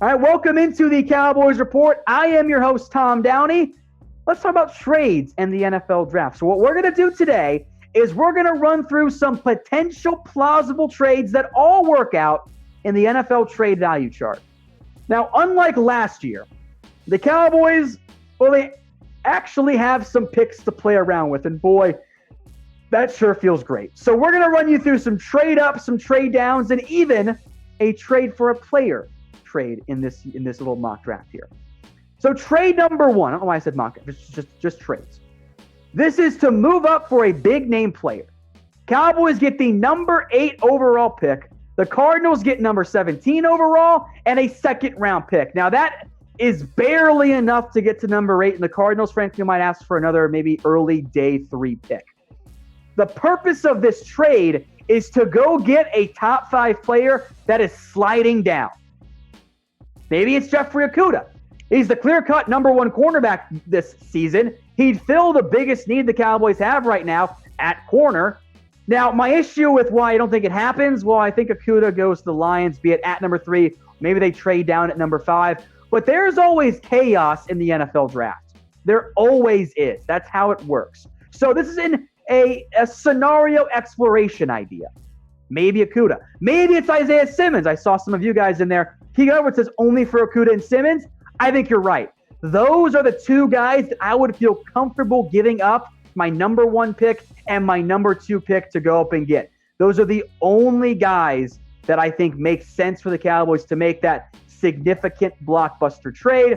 All right, welcome into the Cowboys Report. I am your host, Tom Downey. Let's talk about trades and the NFL draft. So what we're going to do today is we're going to run through some potential plausible trades that all work out in the NFL trade value chart. Now, unlike last year, the Cowboys, they actually have some picks to play around with, and boy, that sure feels great. So we're going to run you through some trade ups, some trade downs, and even a trade for a player trade in this little mock draft here. So trade number one, I don't know why I said mock, it's just trades. This is to move up for a big name player. Cowboys get the number 8 overall pick. The Cardinals get number 17 overall and a second round pick. Now that is barely enough to get to number 8, and the Cardinals frankly might ask for another maybe early day 3 pick. The purpose of this trade is to go get a top 5 player that is sliding down. Maybe it's Jeffrey Okudah. He's the clear-cut number 1 cornerback this season. He'd fill the biggest need the Cowboys have right now at corner. Now, my issue with why I don't think it happens, well, I think Okudah goes to the Lions, be it at number 3. Maybe they trade down at number 5. But there's always chaos in the NFL draft. There always is. That's how it works. So this is in a scenario exploration idea. Maybe Okudah. Maybe it's Isaiah Simmons. I saw some of you guys in there. Keegan Edwards says only for Okudah and Simmons. I think you're right. Those are the 2 guys that I would feel comfortable giving up my number 1 pick and my number 2 pick to go up and get. Those are the only guys that I think make sense for the Cowboys to make that significant blockbuster trade.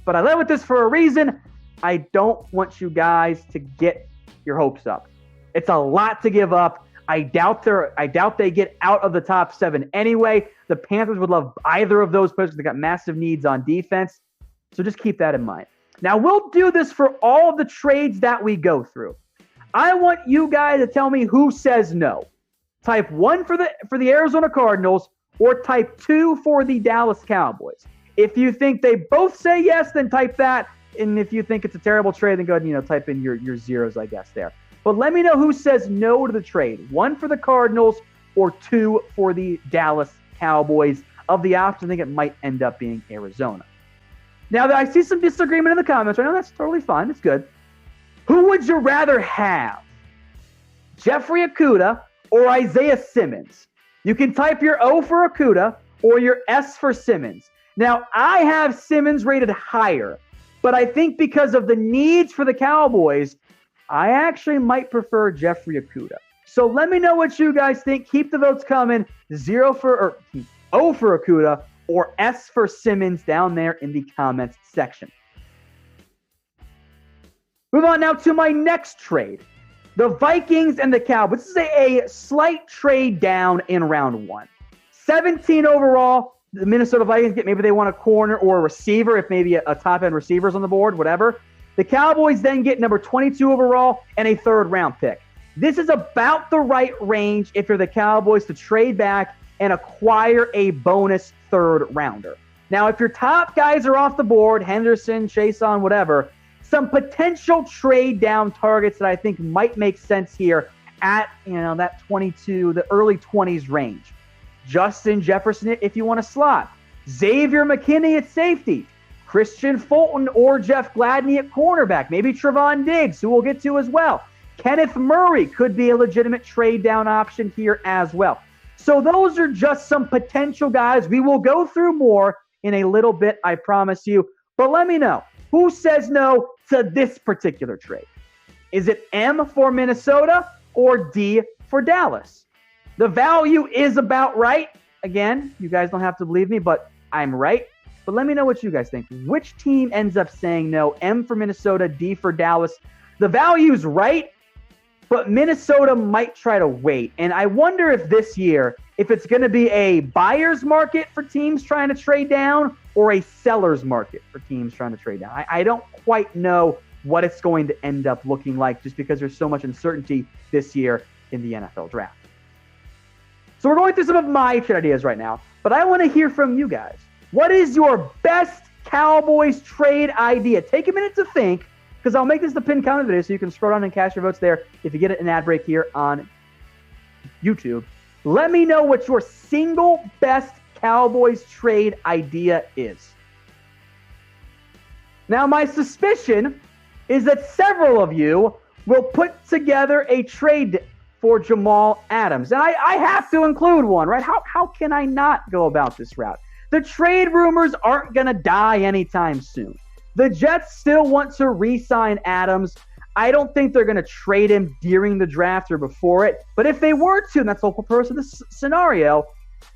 But I led with this for a reason. I don't want you guys to get your hopes up. It's a lot to give up. I doubt they get out of the top 7 anyway. The Panthers would love either of those players because they got massive needs on defense. So just keep that in mind. Now, we'll do this for all of the trades that we go through. I want you guys to tell me who says no. Type 1 for the Arizona Cardinals or type 2 for the Dallas Cowboys. If you think they both say yes, then type that. And if you think it's a terrible trade, then go ahead and type in your zeros, I guess, there. But let me know who says no to the trade. 1 for the Cardinals or 2 for the Dallas Cowboys. Of the options, I think it might end up being Arizona. Now, I see some disagreement in the comments. I know that's totally fine. It's good. Who would you rather have? Jeffrey Okudah or Isaiah Simmons? You can type your O for Okudah or your S for Simmons. Now, I have Simmons rated higher, but I think because of the needs for the Cowboys, I actually might prefer Jeffrey Okudah. So let me know what you guys think. Keep the votes coming. O for Okudah or S for Simmons down there in the comments section. Move on now to my next trade. The Vikings and the Cowboys. This is a slight trade down in round 1. 17 overall. The Minnesota Vikings get, maybe they want a corner or a receiver, if maybe a top-end receiver's on the board, whatever. The Cowboys then get number 22 overall and a 3rd round pick. This is about the right range if you're the Cowboys to trade back and acquire a bonus 3rd rounder. Now, if your top guys are off the board, Henderson, Chason, whatever, some potential trade down targets that I think might make sense here at that 22, the early 20s range. Justin Jefferson if you want a slot. Xavier McKinney at safety. Christian Fulton or Jeff Gladney at cornerback. Maybe Trevon Diggs, who we'll get to as well. Kenneth Murray could be a legitimate trade down option here as well. So those are just some potential guys. We will go through more in a little bit, I promise you. But let me know, who says no to this particular trade? Is it M for Minnesota or D for Dallas? The value is about right. Again, you guys don't have to believe me, but I'm right. But let me know what you guys think. Which team ends up saying no? M for Minnesota, D for Dallas. The value's right, but Minnesota might try to wait. And I wonder if this year, if it's going to be a buyer's market for teams trying to trade down or a seller's market for teams trying to trade down. I don't quite know what it's going to end up looking like just because there's so much uncertainty this year in the NFL draft. So we're going through some of my trade ideas right now, but I want to hear from you guys. What is your best Cowboys trade idea? Take a minute to think, because I'll make this the pinned comment video so you can scroll down and cast your votes there if you get an ad break here on YouTube. Let me know what your single best Cowboys trade idea is. Now, my suspicion is that several of you will put together a trade for Jamal Adams. And I have to include one, right? How can I not go about this route? The trade rumors aren't going to die anytime soon. The Jets still want to re-sign Adams. I don't think they're going to trade him during the draft or before it. But if they were to, and that's the whole purpose of this scenario,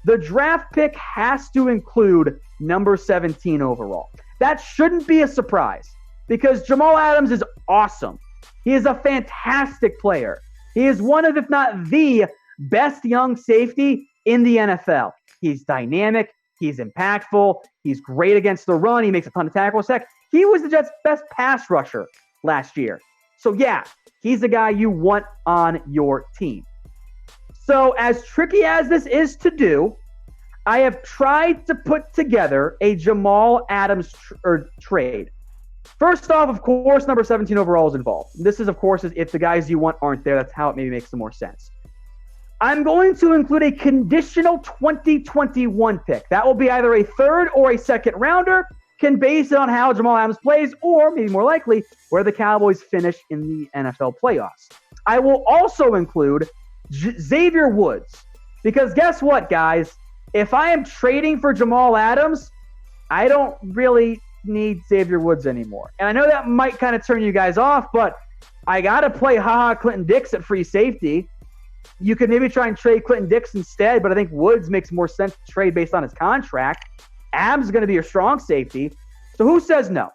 the draft pick has to include number 17 overall. That shouldn't be a surprise because Jamal Adams is awesome. He is a fantastic player. He is one of, if not the best young safety in the NFL. He's dynamic. He's impactful. He's great against the run. He makes a ton of tackles. Heck, he was the Jets' best pass rusher last year. So, yeah, he's the guy you want on your team. So, as tricky as this is to do, I have tried to put together a Jamal Adams trade. First off, of course, number 17 overall is involved. This is, of course, if the guys you want aren't there. That's how it maybe makes some more sense. I'm going to include a conditional 2021 pick. That will be either a third or a second rounder. Can base it on how Jamal Adams plays, or maybe more likely, where the Cowboys finish in the NFL playoffs. I will also include Xavier Woods. Because guess what, guys? If I am trading for Jamal Adams, I don't really need Xavier Woods anymore. And I know that might kind of turn you guys off, but I got to play Clinton Dix at free safety. You could maybe try and trade Clinton Dix instead, but I think Woods makes more sense to trade based on his contract. Adams is going to be your strong safety. So who says no?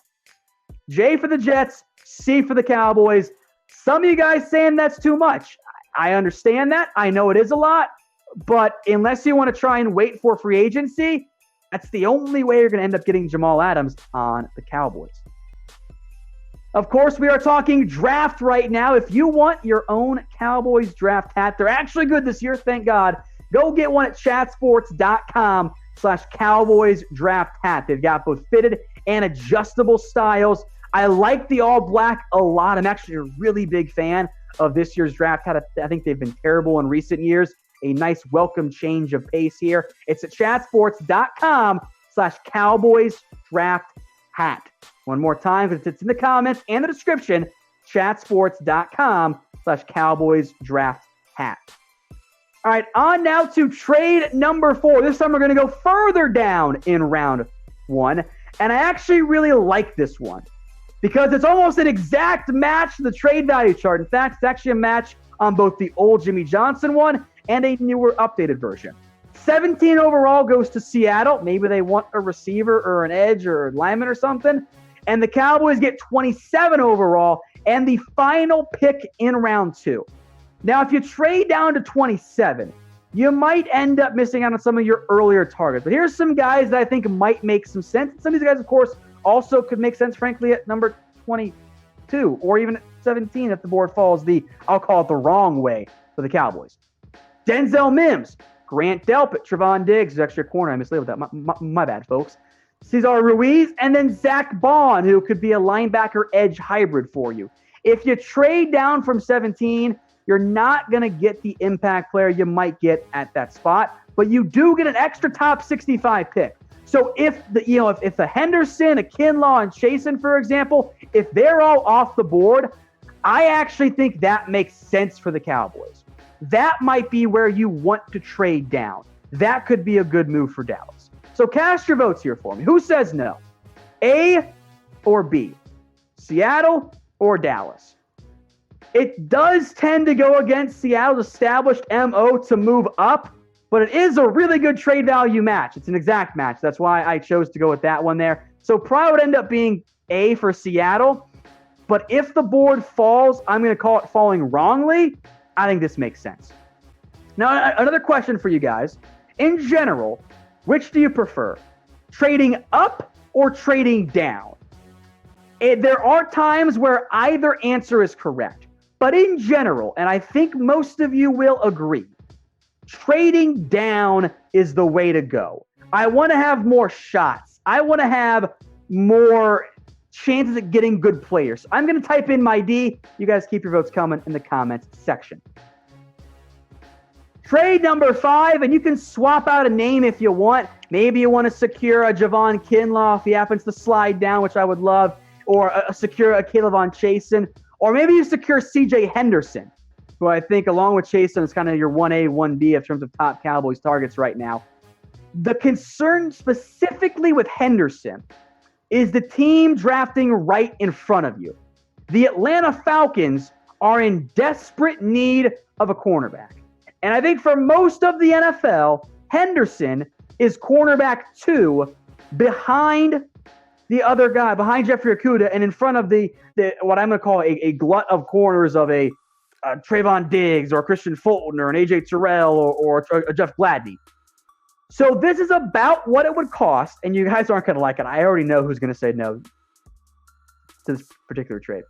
J for the Jets, C for the Cowboys. Some of you guys saying that's too much. I understand that. I know it is a lot. But unless you want to try and wait for free agency, that's the only way you're going to end up getting Jamal Adams on the Cowboys. Of course, we are talking draft right now. If you want your own Cowboys draft hat, they're actually good this year, thank God. Go get one at chatsports.com/Cowboys draft hat. They've got both fitted and adjustable styles. I like the all black a lot. I'm actually a really big fan of this year's draft hat. I think they've been terrible in recent years. A nice welcome change of pace here. It's at chatsports.com/Cowboys draft hat. One more time, because it's in the comments and the description, chatsports.com/Cowboys draft hat. All right, on now to trade number 4. This time we're going to go further down in round 1. And I actually really like this one because it's almost an exact match to the trade value chart. In fact, it's actually a match on both the old Jimmy Johnson one and a newer updated version. 17 overall goes to Seattle. Maybe they want a receiver or an edge or a lineman or something. And the Cowboys get 27 overall and the final pick in round 2. Now, if you trade down to 27, you might end up missing out on some of your earlier targets. But here's some guys that I think might make some sense. Some of these guys, of course, also could make sense, frankly, at number 22 or even at 17 if the board falls I'll call it the wrong way for the Cowboys. Denzel Mims, Grant Delpit, Trevon Diggs is actually a corner. I mislabeled that. My bad, folks. Cesar Ruiz, and then Zach Bond, who could be a linebacker edge hybrid for you. If you trade down from 17, you're not going to get the impact player you might get at that spot, but you do get an extra top 65 pick. So if the Henderson, a Kinlaw, and Chasen, for example, if they're all off the board, I actually think that makes sense for the Cowboys. That might be where you want to trade down. That could be a good move for Dallas. So cast your votes here for me. Who says no? A or B? Seattle or Dallas? It does tend to go against Seattle's established MO to move up, but it is a really good trade value match. It's an exact match. That's why I chose to go with that one there. So probably would end up being A for Seattle. But if the board falls, I'm going to call it falling wrongly. I think this makes sense. Now, another question for you guys. In general, which do you prefer? Trading up or trading down? There are times where either answer is correct. But in general, and I think most of you will agree, trading down is the way to go. I want to have more shots. I want to have more chances at getting good players. I'm going to type in my D. You guys keep your votes coming in the comments section. Trade number 5, and you can swap out a name if you want. Maybe you want to secure a Javon Kinlaw if he happens to slide down, which I would love, or secure a Kayvon Chasen, or maybe you secure CJ Henderson, who I think along with Chasen is kind of your 1A, 1B in terms of top Cowboys targets right now. The concern specifically with Henderson is the team drafting right in front of you. The Atlanta Falcons are in desperate need of a cornerback. And I think for most of the NFL, Henderson is cornerback 2 behind the other guy, behind Jeffrey Okudah, and in front of the what I'm going to call a glut of corners of a Trayvon Diggs or Christian Fulton or an AJ Terrell or a Jeff Gladney. So this is about what it would cost, and you guys aren't going to like it. I already know who's going to say no to this particular trade.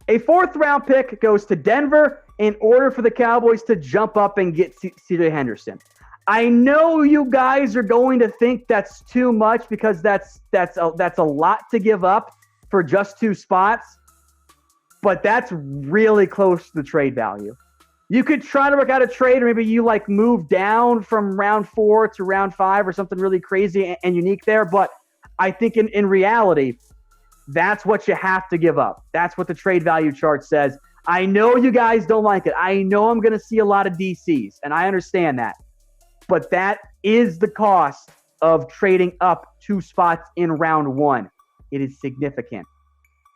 A 4th-round pick goes to Denver in order for the Cowboys to jump up and get CJ Henderson. I know you guys are going to think that's too much because that's a lot to give up for just 2 spots, but that's really close to the trade value. You could try to work out a trade, or maybe you move down from round 4 to round 5 or something really crazy and unique there. But I think in reality, that's what you have to give up. That's what the trade value chart says. I know you guys don't like it. I know I'm going to see a lot of DCs, and I understand that. But that is the cost of trading up 2 spots in round 1. It is significant.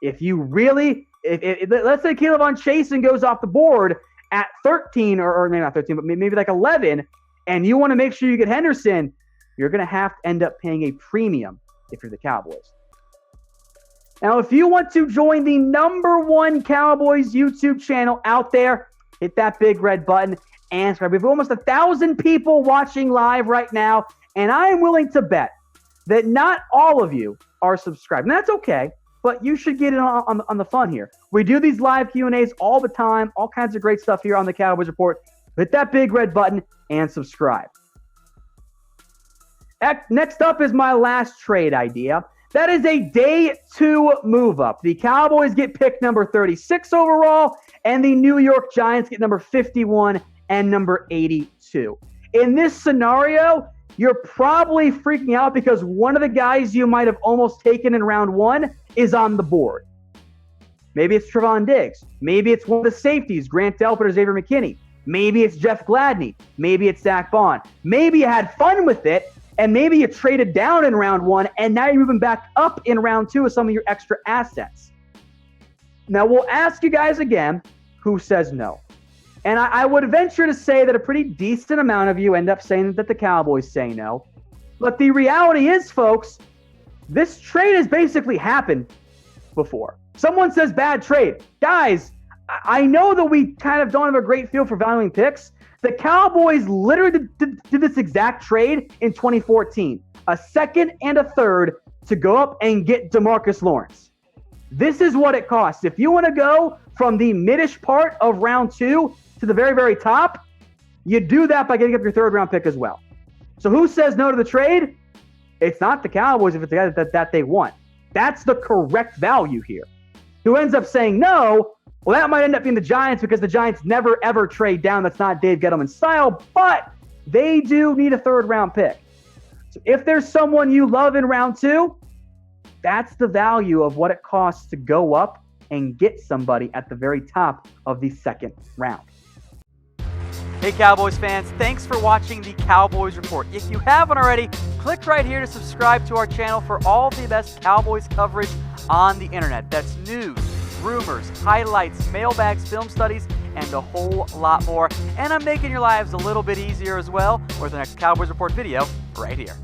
If you really, let's say Kayvon Chasen goes off the board at 13, or maybe not 13, but maybe 11, and you want to make sure you get Henderson, you're going to have to end up paying a premium if you're the Cowboys. Now, if you want to join the #1 Cowboys YouTube channel out there, hit that big red button and subscribe. We have almost 1,000 people watching live right now, and I am willing to bet that not all of you are subscribed. And that's okay, but you should get in on the fun here. We do these live Q&As all the time, all kinds of great stuff here on the Cowboys Report. Hit that big red button and subscribe. Next up is my last trade idea. That is a day 2 move up. The Cowboys get pick number 36 overall, and the New York Giants get number 51 and number 82. In this scenario, you're probably freaking out because one of the guys you might have almost taken in round 1 is on the board. Maybe it's Trayvon Diggs. Maybe it's one of the safeties, Grant Delpit or Xavier McKinney. Maybe it's Jeff Gladney. Maybe it's Zach Bond. Maybe you had fun with it, and maybe you traded down in round 1, and now you're moving back up in round 2 with some of your extra assets. Now, we'll ask you guys again who says no. And I would venture to say that a pretty decent amount of you end up saying that the Cowboys say no. But the reality is, folks, this trade has basically happened before. Someone says bad trade. Guys, I know that we kind of don't have a great feel for valuing picks. The Cowboys literally did this exact trade in 2014. A 2nd and a 3rd to go up and get DeMarcus Lawrence. This is what it costs. If you want to go from the mid-ish part of round 2 to the very, very top, you do that by getting up your 3rd-round pick as well. So who says no to the trade? It's not the Cowboys if it's the guy that they want. That's the correct value here. Who ends up saying no? Well, that might end up being the Giants because the Giants never, ever trade down. That's not Dave Gettleman's style, but they do need a 3rd-round pick. So if there's someone you love in round 2, that's the value of what it costs to go up and get somebody at the very top of the 2nd round. Hey Cowboys fans, thanks for watching the Cowboys Report. If you haven't already, click right here to subscribe to our channel for all the best Cowboys coverage on the internet. That's news, rumors, highlights, mailbags, film studies, and a whole lot more. And I'm making your lives a little bit easier as well with the next Cowboys Report video right here.